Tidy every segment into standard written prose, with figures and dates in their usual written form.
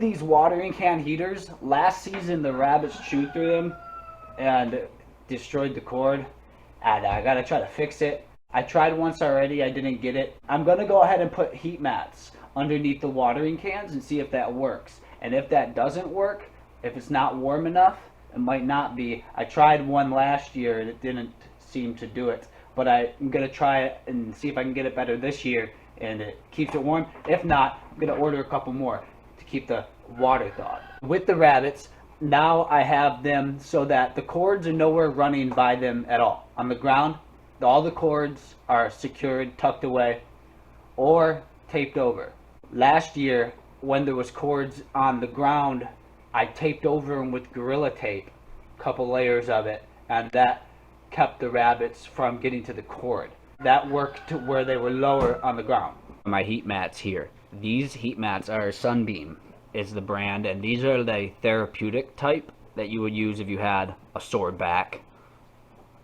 These watering can heaters, last season the rabbits chewed through them and destroyed the cord, and I gotta try to fix it. I tried once already, I didn't get it. I'm gonna go ahead and put heat mats underneath the watering cans and see if that works. And if that doesn't work, if it's not warm enough, it might not be. I tried one last year and it didn't seem to do it. But I'm gonna try it and see if I can get it better this year and it keeps it warm. If not, I'm gonna order a couple more to keep the water thawed. With the rabbits, now I have them so that the cords are nowhere running by them at all. On the ground, all the cords are secured, tucked away, or taped over. Last year, when there was cords on the ground, I taped over them with Gorilla Tape, a couple layers of it, and that kept the rabbits from getting to the cord. That worked to where they were lower on the ground. My heat mats here. These heat mats are Sunbeam is the brand, and these are the therapeutic type that you would use if you had a sore back,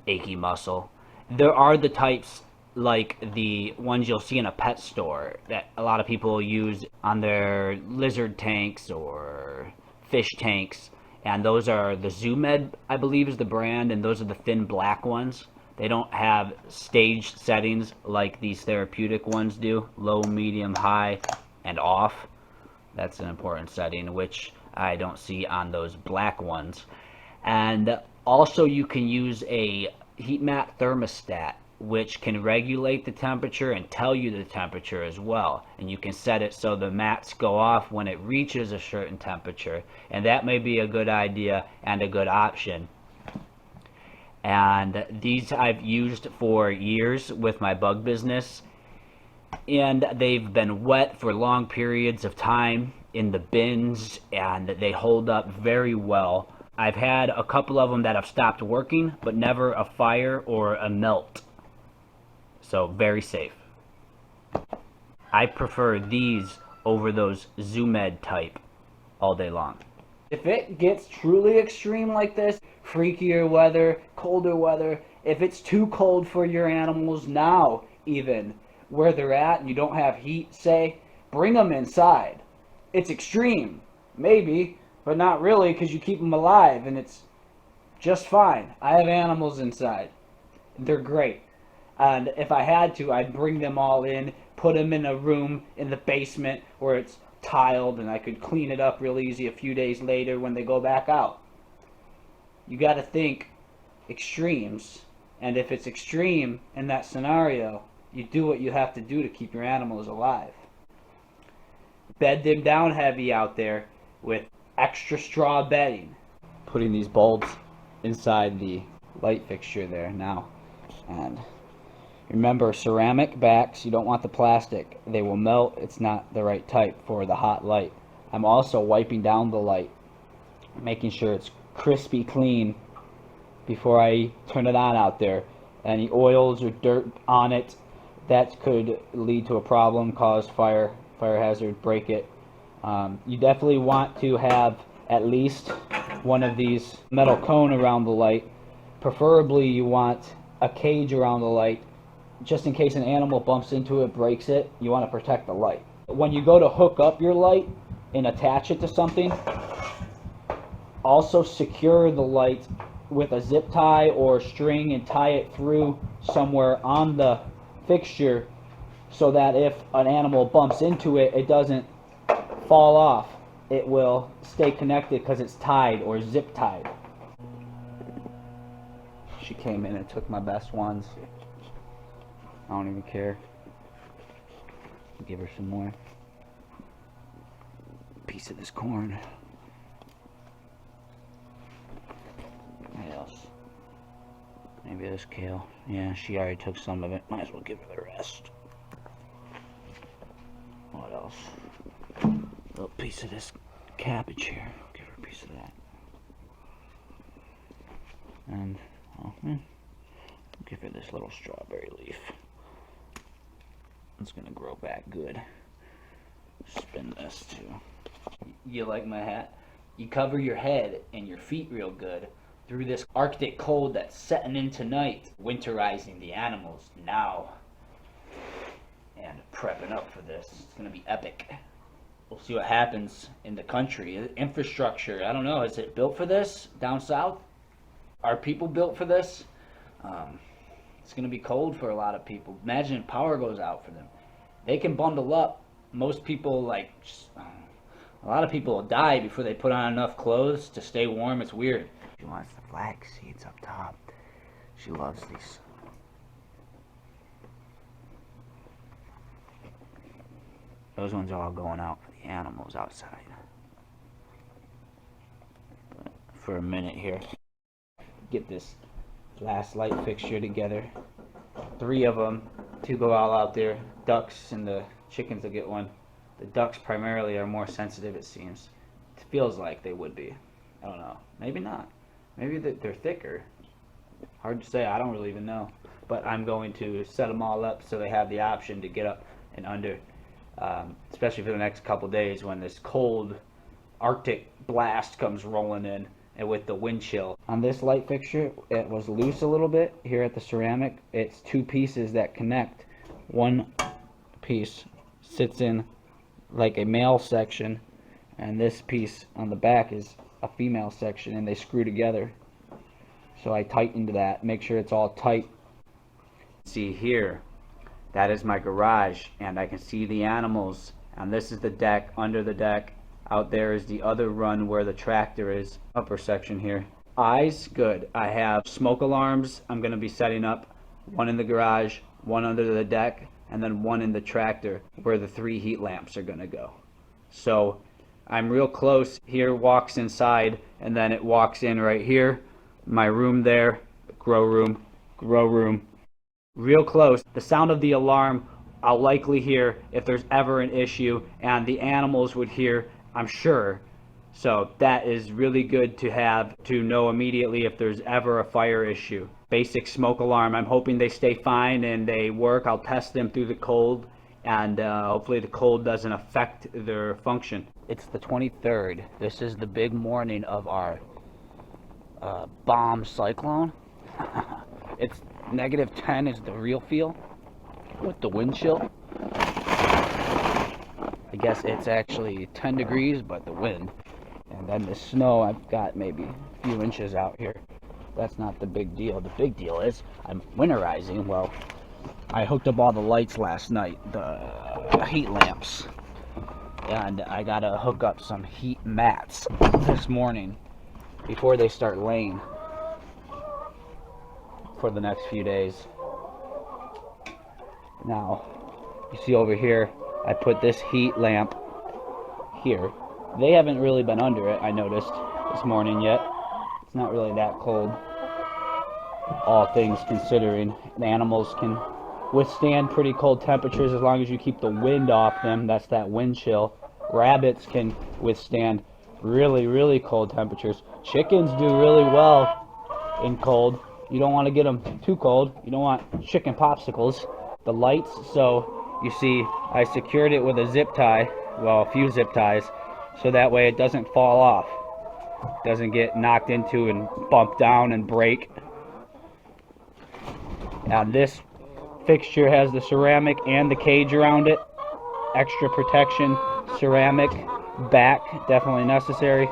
achy muscle. There are the types like the ones you'll see in a pet store that a lot of people use on their lizard tanks or fish tanks, and those are the Zoomed, I believe is the brand, and those are the thin black ones. They don't have staged settings like these therapeutic ones do, low, medium, high, and off. That's an important setting, which I don't see on those black ones. And also you can use a heat mat thermostat, which can regulate the temperature and tell you the temperature as well. And you can set it so the mats go off when it reaches a certain temperature. And that may be a good idea and a good option. And these I've used for years with my bug business. And they've been wet for long periods of time in the bins, and they hold up very well. I've had a couple of them that have stopped working, but never a fire or a melt. So very safe. I prefer these over those Zoomed type all day long. If it gets truly extreme like this, freakier weather, colder weather, if it's too cold for your animals now even, where they're at and you don't have heat, say, bring them inside. It's extreme, maybe, but not really, because you keep them alive and it's just fine. I have animals inside. They're great. And if I had to, I'd bring them all in, put them in a room in the basement where it's tiled and I could clean it up real easy a few days later when they go back out. You got to think extremes. And if it's extreme in that scenario, you do what you have to do to keep your animals alive. Bed them down heavy out there with extra straw bedding. Putting these bulbs inside the light fixture there now. And remember, ceramic backs, you don't want the plastic. They will melt. It's not the right type for the hot light. I'm also wiping down the light, making sure it's crispy clean before I turn it on out there. Any oils or dirt on it, that could lead to a problem, cause fire hazard, break it. You definitely want to have at least one of these metal cone around the light. Preferably you want a cage around the light, just in case an animal bumps into it, breaks it. You want to protect the light. When you go to hook up your light and attach it to something, also secure the light with a zip tie or string and tie it through somewhere on the fixture so that if an animal bumps into it, it doesn't fall off. It will stay connected because it's tied or zip tied. She came in and took my best ones. I don't even care. Give her some more. Piece of this corn. What else? Maybe this kale. Yeah, she already took some of it. Might as well give her the rest. What else? A little piece of this cabbage here. Give her a piece of that. And give her this little strawberry leaf. It's gonna grow back good. Spin this too. You like my hat? You cover your head and your feet real good through this Arctic cold that's setting in tonight, winterizing the animals now, and prepping up for this. It's gonna be epic. we'll see what happens in the country. Infrastructure, I don't know. Is it built for this down south? Are people built for this? Um, it's going to be cold for a lot of people. Imagine if power goes out for them. They can bundle up. Most people, like, a lot of people will die before they put on enough clothes to stay warm. It's weird. She wants the flax seeds up top. She loves these. Those ones are all going out for the animals outside. But for a minute here, get this last light fixture together. 3 of them, 2 go all out there. Ducks and the chickens will get one. The ducks primarily are more sensitive, it seems. It feels like they would be. I don't know. Maybe not. Maybe they're thicker. Hard to say. I don't really even know. But I'm going to set them all up so they have the option to get up and under. Especially for the next couple days when this cold Arctic blast comes rolling in, and with the wind chill. On this light fixture, it was loose a little bit here at the ceramic. It's 2 pieces that connect. One piece sits in like a male section, and this piece on the back is a female section, and they screw together. So I tightened that, make sure it's all tight. See here, that is my garage, and I can see the animals, and this is the deck. Under the deck out there is the other run where the tractor is, upper section here. Eyes, good. I have smoke alarms I'm going to be setting up, 1 in the garage, 1 under the deck, and then 1 in the tractor where the 3 heat lamps are going to go. So I'm real close. Here walks inside, and then it walks in right here. My room there, grow room, real close. The sound of the alarm I'll likely hear if there's ever an issue, and the animals would hear, I'm sure. So that is really good to have, to know immediately if there's ever a fire issue. Basic smoke alarm, I'm hoping they stay fine and they work. I'll test them through the cold, and hopefully the cold doesn't affect their function. It's the 23rd. This is the big morning of our bomb cyclone. It's -10 is the real feel with the wind chill. I guess it's actually 10 degrees, but the wind. And then the snow, I've got maybe a few inches out here. That's not the big deal. The big deal is I'm winterizing. Well, I hooked up all the lights last night, the heat lamps. And I gotta hook up some heat mats this morning before they start laying for the next few days. Now, you see over here, I put this heat lamp here. They haven't really been under it, I noticed, this morning yet. It's not really that cold, all things considering. The animals can withstand pretty cold temperatures as long as you keep the wind off them. That's that wind chill. Rabbits can withstand really cold temperatures. Chickens do really well in cold. You don't want to get them too cold. You don't want chicken popsicles. The lights, so you see I secured it with a zip tie, well, a few zip ties, so that way it doesn't fall off, doesn't get knocked into and bump down and break. And this fixture has the ceramic and the cage around it, extra protection, ceramic back, definitely necessary.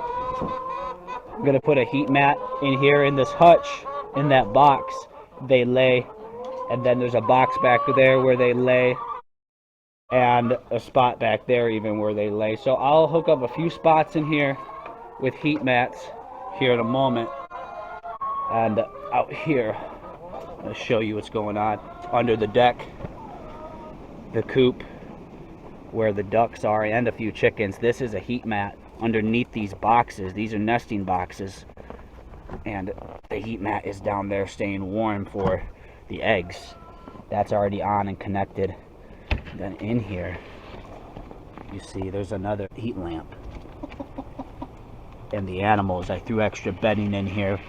I'm gonna put a heat mat in here in this hutch, in that box they lay, and then there's a box back there where they lay, and a spot back there even where they lay. So I'll hook up a few spots in here with heat mats here in a moment. And out here, I'll show you what's going on. Under the deck, the coop where the ducks are and a few chickens, this is a heat mat underneath these boxes. These are nesting boxes, and the heat mat is down there staying warm for the eggs. That's already on and connected. Then in here, you see there's another heat lamp. And the animals, I threw extra bedding in here,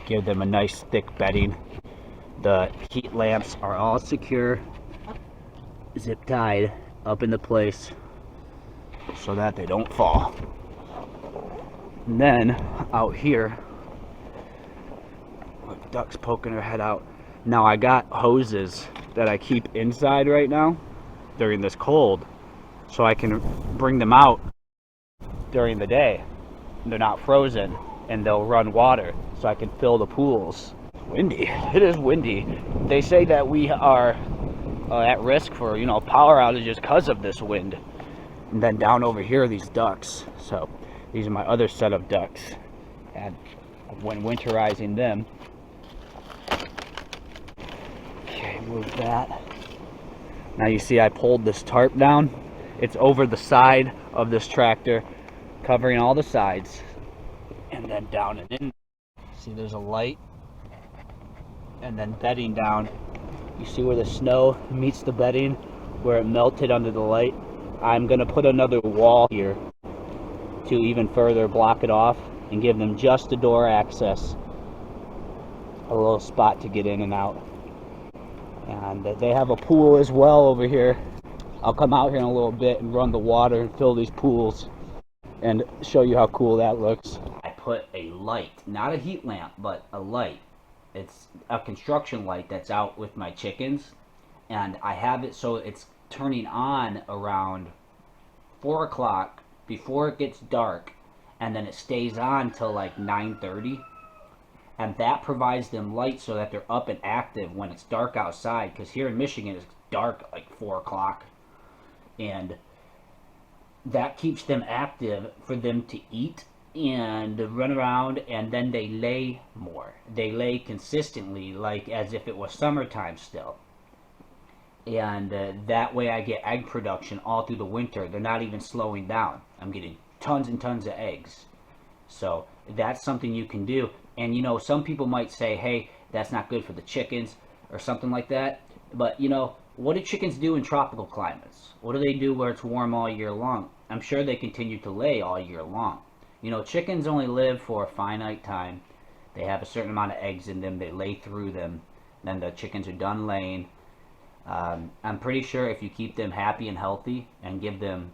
give them a nice thick bedding. The heat lamps are all secure, zip tied up into place so that they don't fall. And then out here, look, duck's poking her head out. Now I got hoses that I keep inside right now during this cold, so I can bring them out during the day. They're not frozen, and they'll run water, so I can fill the pools. It's windy. It is windy. They say that we are at risk for, you know, power outages because of this wind. And then down over here are these ducks. So these are my other set of ducks. And when winterizing them. Okay, move that. Now you see I pulled this tarp down. It's over the side of this tractor, covering all the sides. And then down and in. See, there's a light. And then bedding down. You see where the snow meets the bedding, where it melted under the light. I'm gonna put another wall here to even further block it off and give them just the door access, a little spot to get in and out. And they have a pool as well over here. I'll come out here in a little bit and run the water and fill these pools and show you how cool that looks. I put a light, not a heat lamp, but a light. It's a construction light that's out with my chickens, and I have it so it's turning on around 4 o'clock before it gets dark, and then it stays on till like 9:30, and that provides them light so that they're up and active when it's dark outside, because here in Michigan it's dark like 4 o'clock, and that keeps them active for them to eat and run around, and then they lay more. They lay consistently, like as if it was summertime still. And that way I get egg production all through the winter. They're not even slowing down. I'm getting tons and tons of eggs. So that's something you can do. And you know, some people might say, hey, that's not good for the chickens or something like that. But you know, what do chickens do in tropical climates? What do they do where it's warm all year long? I'm sure they continue to lay all year long. You know, chickens only live for a finite time. They have a certain amount of eggs in them. They lay through them. Then the chickens are done laying. I'm pretty sure if you keep them happy and healthy and give them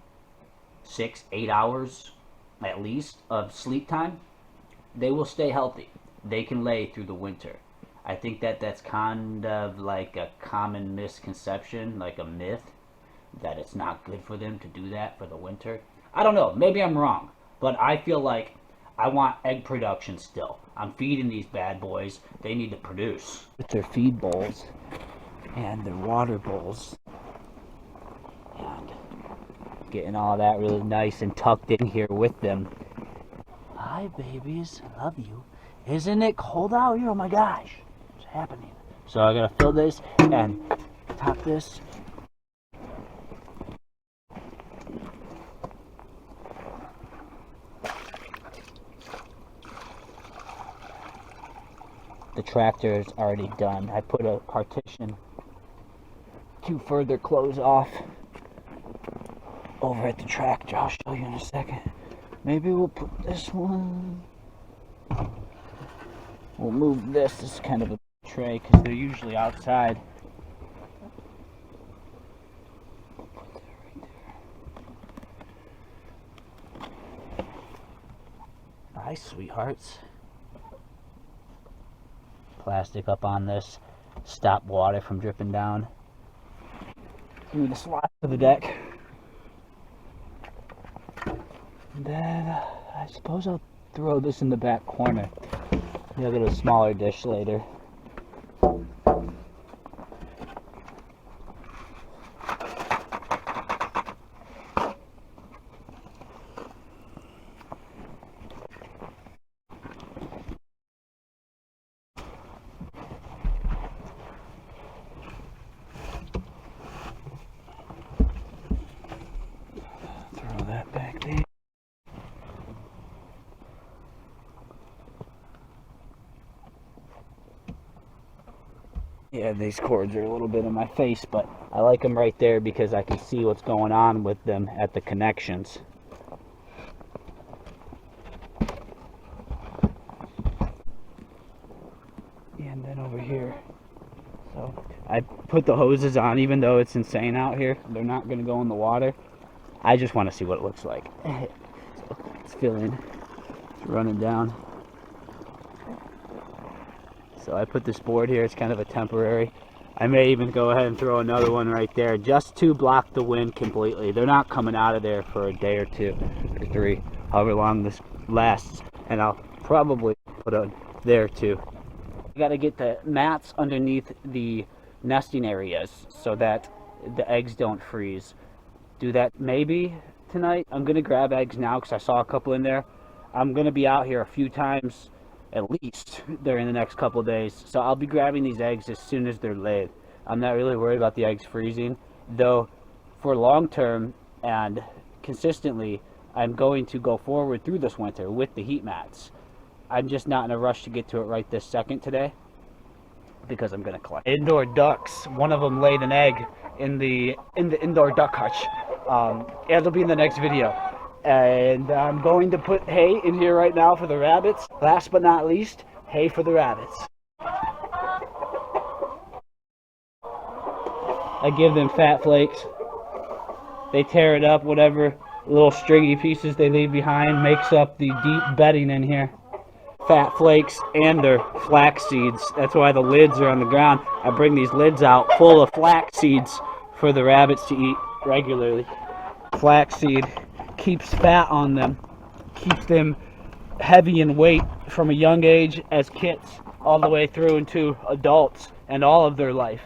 6-8 hours at least of sleep time, they will stay healthy. They can lay through the winter. I think that that's kind of like a common misconception, like a myth, that it's not good for them to do that for the winter. I don't know. Maybe I'm wrong. But I feel like I want egg production still. I'm feeding these bad boys. They need to produce. With their feed bowls and their water bowls. And getting all that really nice and tucked in here with them. Hi, babies. I love you. Isn't it cold out here? Oh my gosh. What's happening? So I gotta fill this and top this. The tractor is already done. I put a partition to further close off over at the tractor. I'll show you in a second. Maybe we'll put this one. We'll move this. This is kind of a tray because they're usually outside. Put that right there. Hi, sweethearts. Plastic up on this, stop water from dripping down through the slot of the deck. And then I suppose I'll throw this in the back corner. Maybe I'll get a smaller dish later. That back there. Yeah, these cords are a little bit in my face, but I like them right there because I can see what's going on with them at the connections. And then over here. So I put the hoses on even though it's insane out here. They're not going to go in the water. I just want to see what it looks like. So it's filling, it's running down. So I put this board here, it's kind of a temporary. I may even go ahead and throw another one right there just to block the wind completely. They're not coming out of there for a day or two or three. however long this lasts, and I'll probably put it there too. You got to get the mats underneath the nesting areas so that the eggs don't freeze. Do that maybe tonight. I'm gonna grab eggs now because I saw a couple in there. I'm gonna be out here a few times at least during the next couple days, so I'll be grabbing these eggs as soon as they're laid. I'm not really worried about the eggs freezing, though. For long term and consistently, I'm going to go forward through this winter with the heat mats. I'm just not in a rush to get to it right this second today because I'm gonna collect indoor ducks. One of them laid an egg in the indoor duck hutch. It'll be in the next video. And I'm going to put hay in here right now for the rabbits. Last but not least, hay for the rabbits. I give them fat flakes. They tear it up, whatever little stringy pieces they leave behind makes up the deep bedding in here. Fat flakes and their flax seeds. That's why the lids are on the ground. I bring these lids out full of flax seeds for the rabbits to eat regularly. Flaxseed keeps fat on them, keeps them heavy in weight from a young age as kits all the way through into adults and all of their life.